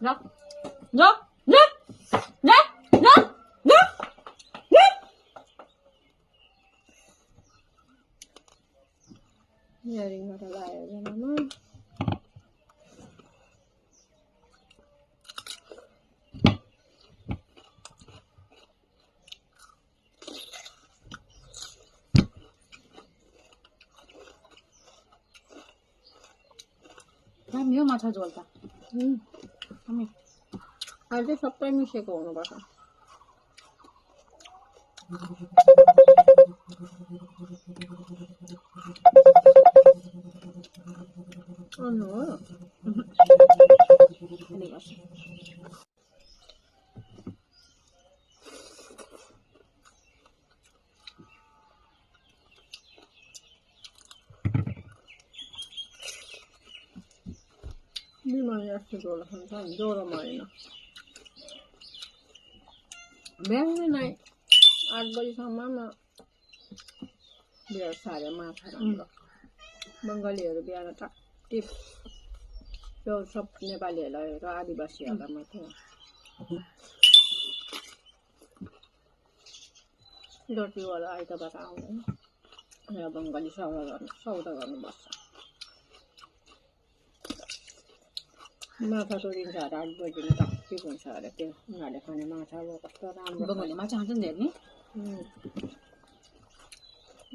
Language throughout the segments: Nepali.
Nhóc. Nhóc. Nhóc. Nhóc. Nhóc. Nhóc. Nhóc. Nyäringot lại cho nó दामी हो माछा झोल त दामी अहिले सबै मिसेको हुनुपर्छ अनु हो बिमारी जस्तो ज्वरो खान्छ नि ज्वरोमा होइन बिहान नै 8 बजीसम्ममा बिहार सारे माछा राम्रो बङ्गालीहरू बिहान टाकटिप त्यो सब नेपालीहरूलाई र आदिवासीहरूलाई मात्रै डटीवाला आइतबार आउँदैन र बङ्गाली सौदा गर्नु बस्छ माछा तोडिन्छ अरे 8 बजी नै टाकटिप हुन्छ अरे त्यो उनीहरूले खाने माछा अब कस्तो राम्रो बङ्गाली माछा खान्छ नि धेरै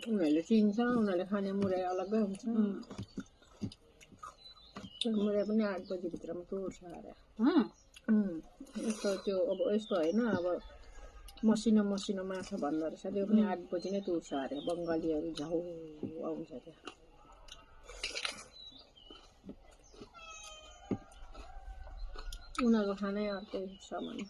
उनीहरूले चिन्छ उनीहरूले खाने मुरै अलग्गै हुन्छ मुरै पनि 8 बजीभित्रमा तोड्छ अरे यस्तो त्यो अब यस्तो होइन अब मसिनो मसिनो माछा भन्दो रहेछ त्यो पनि 8 बजी नै तोड्छ अरे बङ्गालीहरू झ्याउ आउँछ त्यहाँ उनीहरूको खानै अर्कै छ भने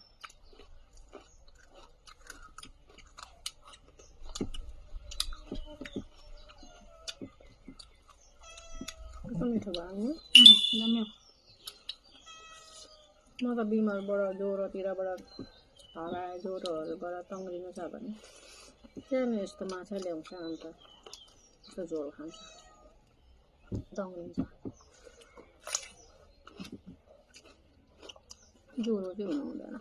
कस्तो मिठो भयो दामी म त बिमारबाट ज्वरोतिरबाट हराए ज्वरोहरूबाट तङ्ग्रिनु छ भने त्यहाँ यस्तो माछा ल्याउँछ अन्त यस्तो झोल खान्छ तङ्ग्रिन्छ ज्वरो चाहिँ हुनु हुँदैन